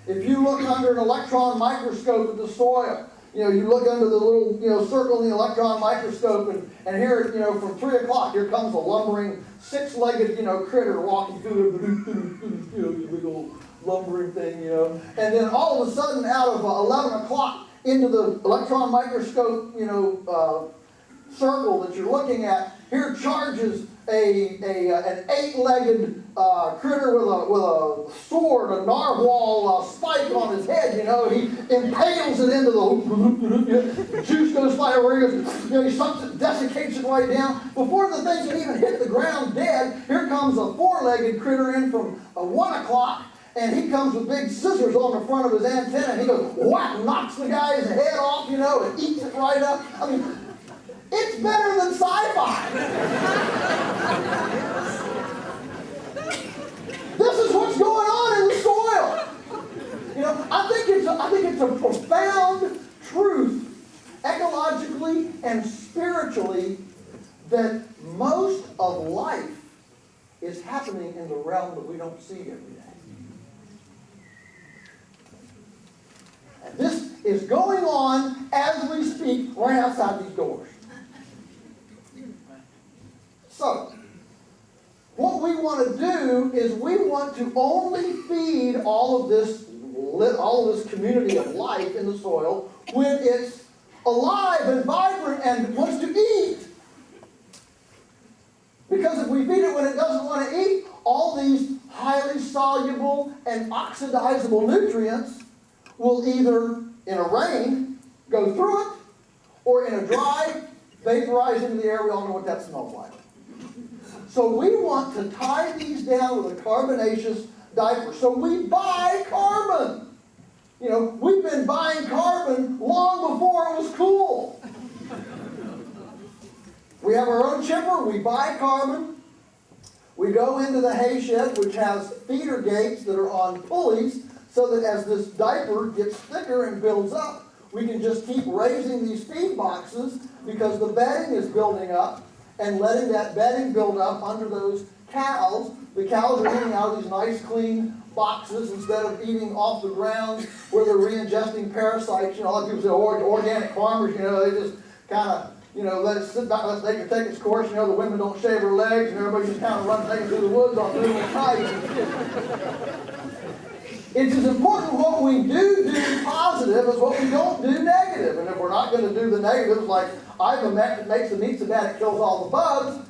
If you look under an electron microscope at the soil, you look under the little, circle in the electron microscope, and here, from 3 o'clock, here comes a lumbering, 6-legged, critter walking through the big old lumbering thing, And then all of a sudden, out of 11 o'clock into the electron microscope, circle that you're looking at, here charges an 8-legged critter with a sword, a narwhal spike on his head. He impales it into the juice goes flying over. He sucks it, desiccates it right down. Before the thing can even hit the ground dead, here comes a 4-legged critter in from 1 o'clock. And he comes with big scissors on the front of his antenna, and he goes, whack, knocks the guy's head off, and eats it right up. I mean, it's better than sci-fi. This is what's going on in the soil. I think it's a profound truth, ecologically and spiritually, that most of life is happening in the realm that we don't see every day. And this is going on as we speak right outside these doors. So, what we want to do is we want to only feed all of this community of life in the soil when it's alive and vibrant and wants to eat. Because if we feed it when it doesn't want to eat, all these highly soluble and oxidizable nutrients will either, in a rain, go through it, or in a dry, vaporize into the air. We all know what that smells like. So we want to tie these down with a carbonaceous diaper. So we buy carbon. We've been buying carbon long before it was cool. We have our own chipper. We buy carbon. We go into the hay shed, which has feeder gates that are on pulleys, so that as this diaper gets thicker and builds up, we can just keep raising these feed boxes because the bedding is building up, and letting that bedding build up under those cows. The cows are eating out of these nice clean boxes instead of eating off the ground where they're re-ingesting parasites. A lot of people say organic farmers, they just kind of, let it sit back, let the nature take its course. The women don't shave their legs, and everybody just kind of runs things through the woods on little kites. It's as important what we do positive as what we don't do negative. And if we're not going to do the negatives, like ivermectin makes the meat so bad it kills all the bugs,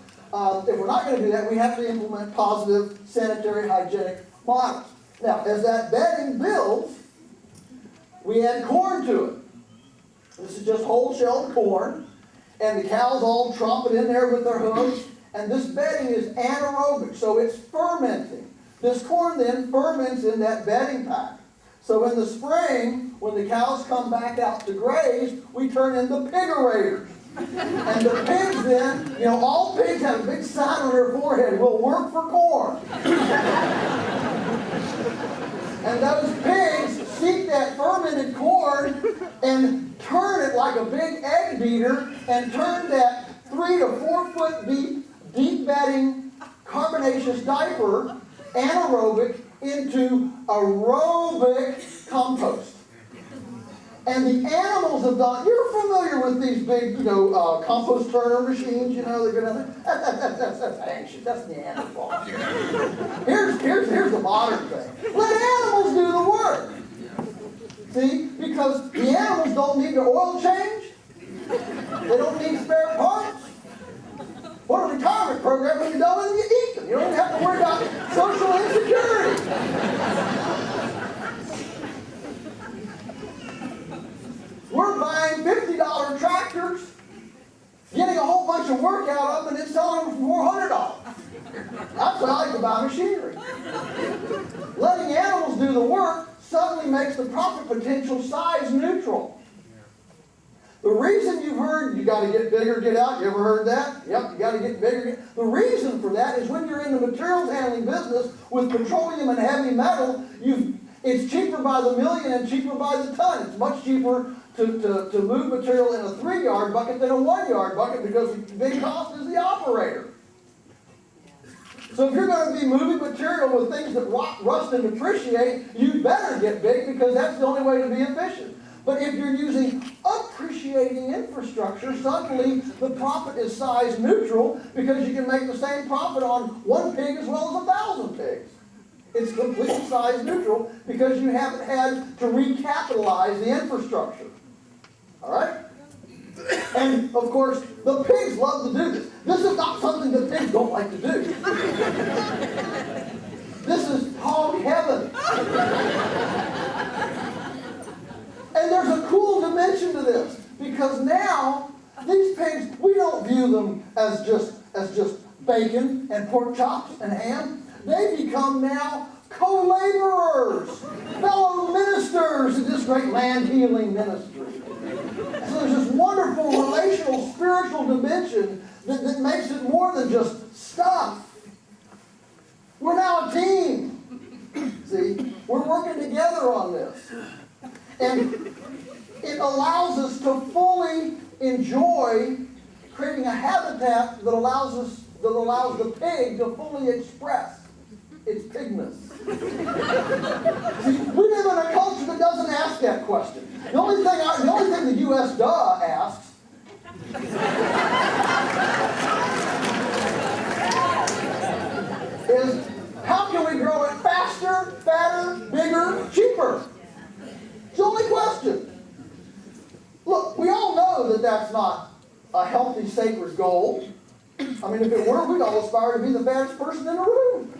if we're not going to do that, we have to implement positive sanitary hygienic models. Now, as that bedding builds, we add corn to it. This is just whole-shelled corn, and the cows all tromp it in there with their hooves, and this bedding is anaerobic, so it's fermenting. This corn then ferments in that bedding pack. So in the spring, when the cows come back out to graze, we turn into piggerators. And the pigs then, all pigs have a big sign on their forehead, will work for corn. And those pigs seek that fermented corn and turn it like a big egg beater and turn that 3 to 4 foot deep bedding carbonaceous diaper, anaerobic into aerobic compost. And the animals have done, you're familiar with these big, compost turner machines, they're gonna, that's ancient, that's Neanderthal. Here's the modern thing. Let animals do the work. See, because the animals don't need their oil change. They don't need spare parts. What a retirement program when you're done with them, you eat them. You don't even have to worry about social insecurity. We're buying $50 tractors, getting a whole bunch of work out of them, and then selling them for $400. That's what I like to buy machinery. Letting animals do the work suddenly makes the profit potential size neutral. The reason you've heard you got to get bigger, get out, you ever heard that? Yep, you got to get bigger. The reason for that is when you're in the materials handling business with petroleum and heavy metal, it's cheaper by the million and cheaper by the ton. It's much cheaper to move material in a 3-yard bucket than a 1-yard bucket because the big cost is the operator. So if you're going to be moving material with things that rust and depreciate, you better get big because that's the only way to be efficient. But if you're using appreciating infrastructure, suddenly the profit is size neutral because you can make the same profit on 1 pig as well as 1,000 pigs. It's completely size neutral because you haven't had to recapitalize the infrastructure. All right? And, of course, the pigs love to do this. This is not something that pigs don't like to do. This is hog heaven. And there's a cool dimension to this because now these pigs, we don't view them as just bacon and pork chops and ham. They become now co-laborers, fellow ministers in this great land healing ministry. So there's this wonderful relational, spiritual dimension that makes it more than just stuff. We're now a team. See, we're working together on this. And it allows us to fully enjoy creating a habitat that allows the pig to fully express its pigness. See, we live in a culture that doesn't ask that question. The only thing the U.S. asks is how can we grow it faster, fatter, bigger, cheaper? It's the only question. Look, we all know that that's not a healthy, sacred goal. I mean, if it were, we'd all aspire to be the fattest person in the room.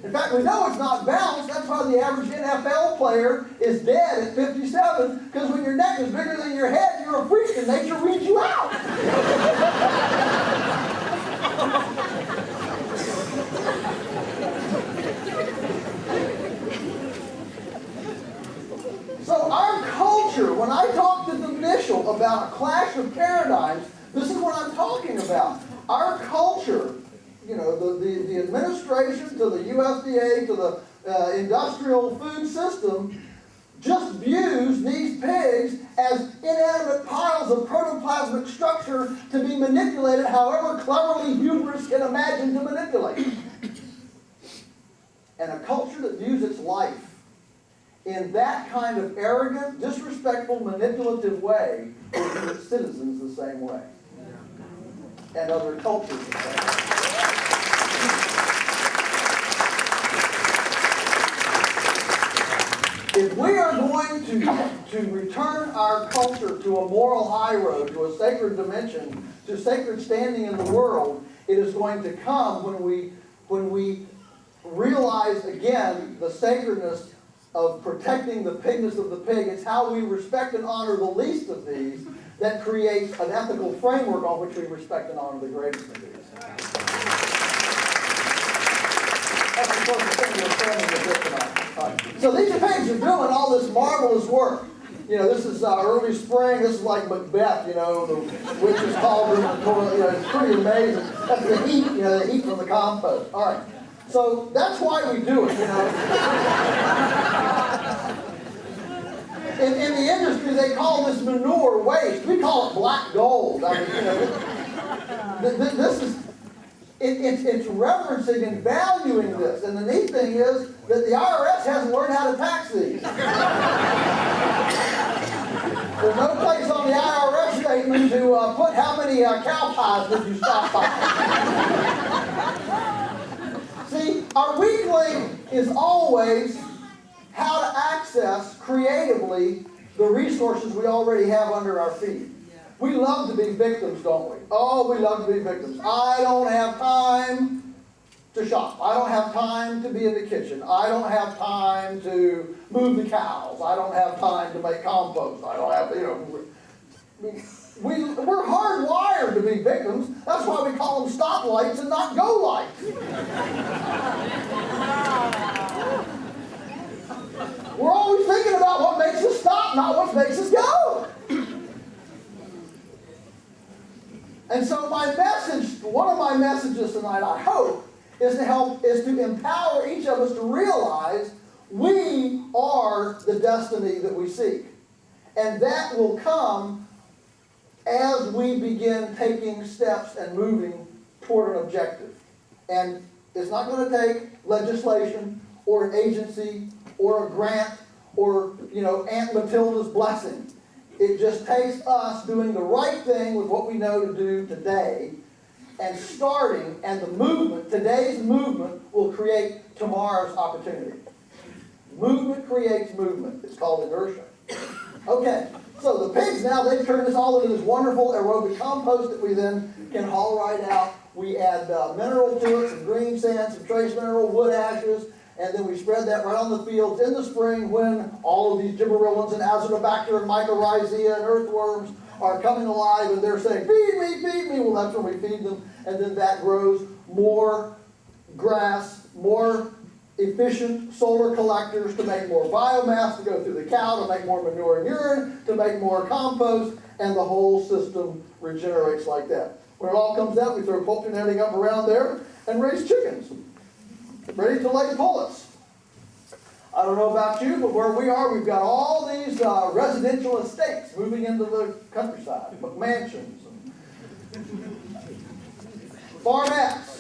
In fact, we know it's not balanced. That's why the average NFL player is dead at 57, because when your neck is bigger than your head, you're a freak and nature reads you out. So our culture, when I talk to the Bishop about a clash of paradigms, this is what I'm talking about. Our culture, the administration to the USDA to the industrial food system just views these pigs as inanimate piles of protoplasmic structure to be manipulated however cleverly hubris can imagine to manipulate. And a culture that views its life in that kind of arrogant, disrespectful, manipulative way will view its citizens the same way. And other cultures the same way. If we are going to return our culture to a moral high road, to a sacred dimension, to sacred standing in the world, it is going to come when we realize again the sacredness of protecting the pigness of the pig. It's how we respect and honor the least of these that creates an ethical framework on which we respect and honor the greatest of these. That's the first thing we're standing with this tonight. So these pigs are doing all this marvelous work. This is early spring. This is like Macbeth, the witch's cauldron. It's pretty amazing. That's the heat, the heat from the compost. All right. So that's why we do it, In the industry, they call this manure waste. We call it black gold. I mean, you know, this is, it's reverencing and valuing this. And the neat thing is that the IRS hasn't learned how to tax these. There's no place on the IRS statement to put how many cow pies did you stop by. See, our weak link is always how to access creatively the resources we already have under our feet. We love to be victims, don't we? Oh, we love to be victims. I don't have time to shop. I don't have time to be in the kitchen. I don't have time to move the cows. I don't have time to make compost. I don't have, you know, we're hardwired to be victims. That's why we call them stoplights and not go lights. We're always thinking about what makes us stop, not what makes us go. And so my message, one of my messages tonight, I hope, is to empower each of us to realize we are the destiny that we seek. And that will come as we begin taking steps and moving toward an objective. And it's not going to take legislation or an agency or a grant or, you know, Aunt Matilda's blessing. It just takes us doing the right thing with what we know to do today and starting, and the movement, today's movement, will create tomorrow's opportunity. Movement creates movement. It's called inertia. Okay, so the pigs now, they've turned this all into this wonderful aerobic compost that we then can haul right out. We add mineral to it, some green sand, some trace mineral, wood ashes, and then we spread that right on the fields in the spring when all of these gibberellins and azotobacter and mycorrhizae and earthworms are coming alive and they're saying, feed me, feed me. Well, that's when we feed them, and then that grows more grass, more efficient solar collectors to make more biomass to go through the cow, to make more manure and urine, to make more compost, and the whole system regenerates like that. When it all comes out, we throw poultry netting up around there and raise chickens, ready to lay pullets. I don't know about you, but where we are, we've got all these residential estates moving into the countryside, mansions, and farmettes.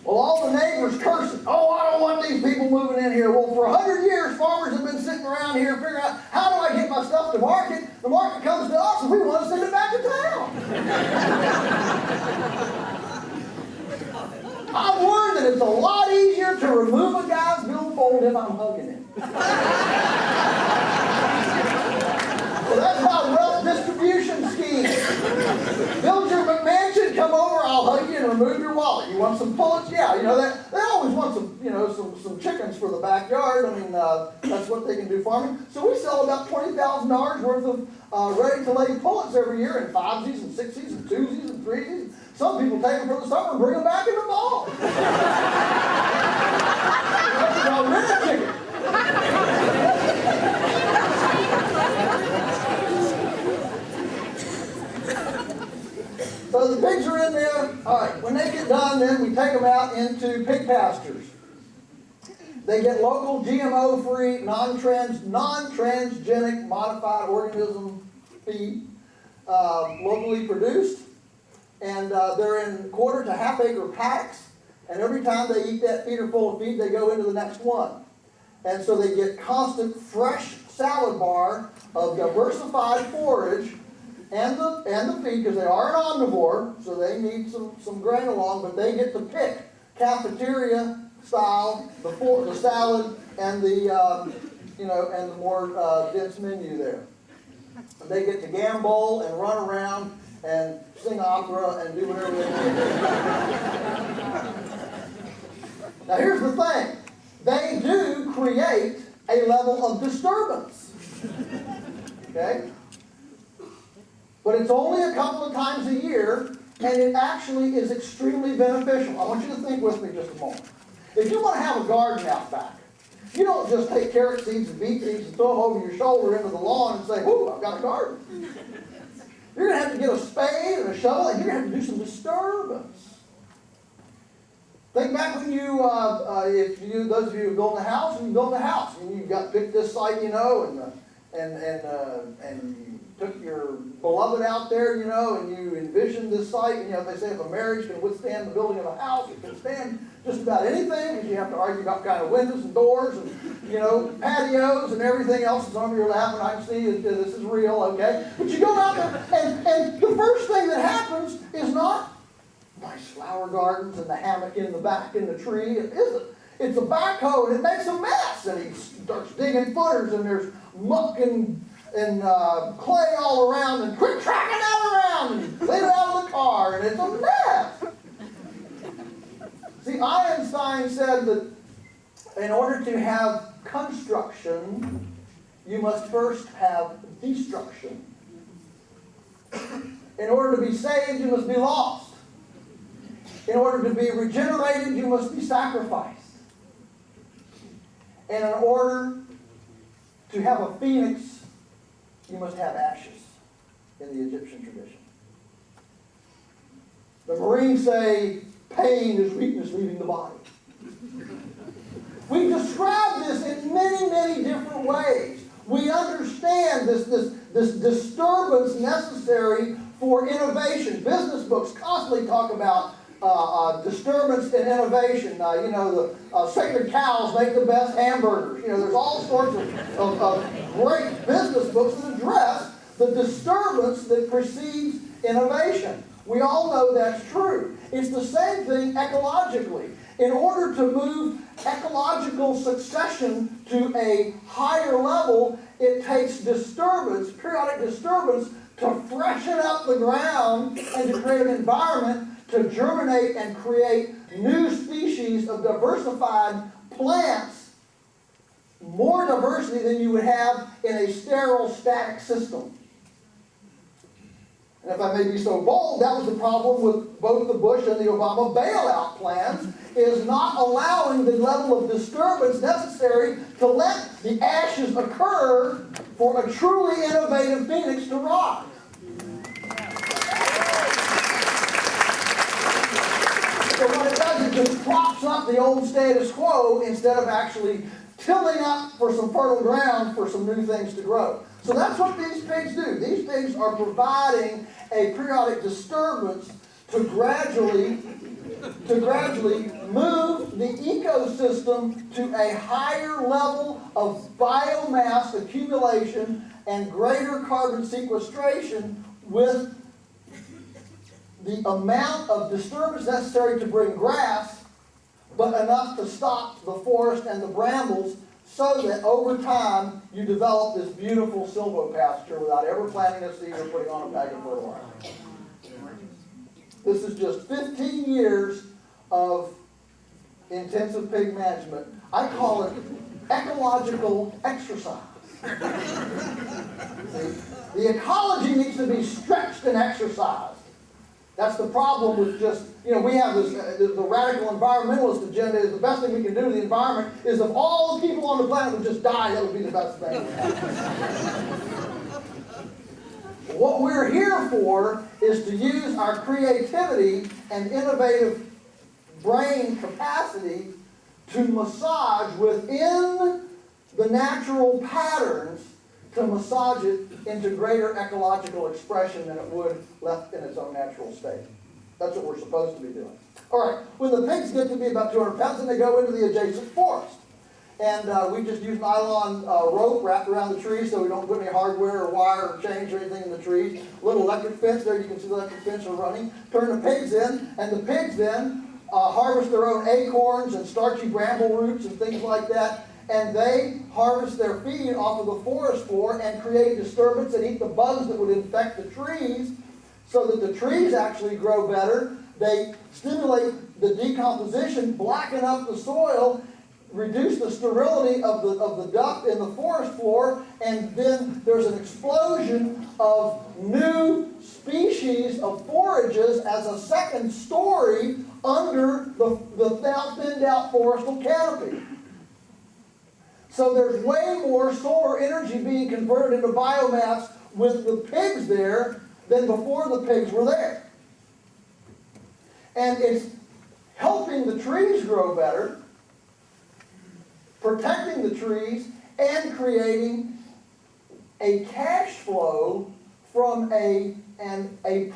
Well, all the neighbors cursing. Oh, I don't want these people moving in here. Well, for 100 years, farmers have been sitting around here figuring out, how do I get my stuff to market? The market comes to us, and we want to send it back to town. I've learned that it's a lot easier to remove a guy's billfold if I'm hugging him. So that's my wealth distribution scheme. Build your McMansion, come over, I'll hug you and remove your wallet. You want some pullets? Yeah, you know that they always want some, you know, some chickens for the backyard. I mean, that's what they can do farming. So we sell about $20,000 worth of ready-to-lay pullets every year in 5sies and 6sies and 2sies and 3sies. Some people take them for the summer and bring them back in the fall. That's about rent chicken. So the pigs are in there. All right, when they get done, then we take them out into Pitmasters. They get local GMO-free, non-transgenic modified organism feed, locally produced. And they're in quarter to half acre packs. And every time they eat that feeder full of feed, they go into the next one. And so they get constant fresh salad bar of diversified forage and the feed, because they are an omnivore, so they need some grain along, but they get to pick cafeteria style, the salad and the and the more dense menu there. And they get to gambol and run around and sing opera and do whatever they want. Now here's the thing. They do create a level of disturbance. Okay? But it's only a couple of times a year, and it actually is extremely beneficial. I want you to think with me just a moment. If you want to have a garden out back, you don't just take carrot seeds and beet seeds and throw them over your shoulder into the lawn and say, "Ooh, I've got a garden." You're going to have to get a spade and a shovel, and you're going to have to do some disturbance. Think back when those of you who built a house, and you built a house, and you picked this site, and you took your beloved out there, and you envisioned this site, and they say if a marriage can withstand the building of a house, it can stand just about anything, because you have to argue about kind of windows and doors and, patios and everything else. And some of you are laughing, I can see this is real, okay? But you go out there, and the first thing that happens is not nice flower gardens and the hammock in the back and the tree. It isn't. It's a backhoe, and it makes a mess, and he starts digging footers, and there's muck and clay all around, and quit tracking that around, and clean it out of the car, and it's a mess. See, Einstein said that in order to have construction, you must first have destruction. In order to be saved, you must be lost. In order to be regenerated, you must be sacrificed. And in order to have a phoenix, you must have ashes in the Egyptian tradition. The Marines say pain is weakness leaving the body. We describe this in many, many different ways. We understand this disturbance necessary for innovation. Business books constantly talk about disturbance and innovation. The sacred cows make the best hamburgers. There's all sorts of great business books that address the disturbance that precedes innovation. We all know that's true. It's the same thing ecologically. In order to move ecological succession to a higher level, it takes disturbance, periodic disturbance, to freshen up the ground and to create an environment to germinate and create new species of diversified plants, more diversity than you would have in a sterile, static system. And if I may be so bold, that was the problem with both the Bush and the Obama bailout plans, is not allowing the level of disturbance necessary to let the ashes occur for a truly innovative phoenix to rise. So what it does is just props up the old status quo instead of actually tilling up for some fertile ground for some new things to grow. So that's what these pigs do. These pigs are providing a periodic disturbance to gradually move the ecosystem to a higher level of biomass accumulation and greater carbon sequestration with the amount of disturbance necessary to bring grass, but enough to stop the forest and the brambles, so that over time you develop this beautiful silvopasture without ever planting a seed or putting on a bag of fertilizer. This is just 15 years of intensive pig management. I call it ecological exercise. See, the ecology needs to be stretched and exercised. That's the problem with just, we have this, the radical environmentalist agenda is the best thing we can do to the environment is if all the people on the planet would just die, that would be the best thing. What we're here for is to use our creativity and innovative brain capacity to massage within the natural patterns, to massage it into greater ecological expression than it would left in its own natural state. That's what we're supposed to be doing. All right, when the pigs get to be about 200 pounds, then they go into the adjacent forest. And we just use nylon rope wrapped around the tree so we don't put any hardware or wire or chains or anything in the trees. Little electric fence there, you can see the electric fence are running. Turn the pigs in, and the pigs then harvest their own acorns and starchy bramble roots and things like that. And they harvest their feed off of the forest floor and create disturbance and eat the bugs that would infect the trees so that the trees actually grow better. They stimulate the decomposition, blacken up the soil, reduce the sterility of the duct in the forest floor, and then there's an explosion of new species of forages as a second story under the now thinned out forestal canopy. So there's way more solar energy being converted into biomass with the pigs there than before the pigs were there. And it's helping the trees grow better, protecting the trees, and creating a cash flow from a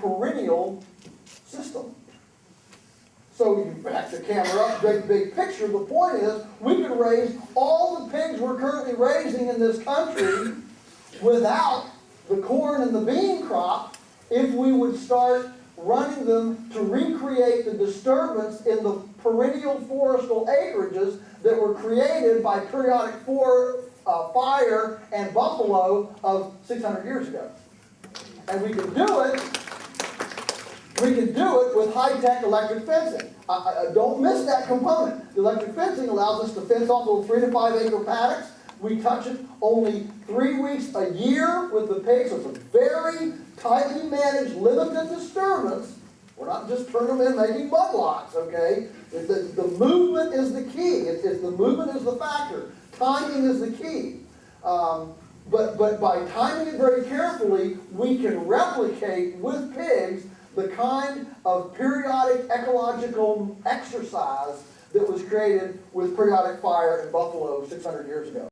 perennial system. So you back the camera up, big picture. The point is, we could raise all the pigs we're currently raising in this country without the corn and the bean crop if we would start running them to recreate the disturbance in the perennial forestal acreages that were created by periodic fire and buffalo of 600 years ago. And we can do it. We can do it with high-tech electric fencing. Don't miss that component. The electric fencing allows us to fence off little 3 to 5 acre paddocks. We touch it only 3 weeks a year with the pigs, so it's a very tightly managed, limited disturbance. We're not just turning them in making mud lots, okay? The movement is the key. The movement is the factor. Timing is the key. But by timing it very carefully, we can replicate with pigs the kind of periodic ecological exercise that was created with periodic fire in buffalo 600 years ago.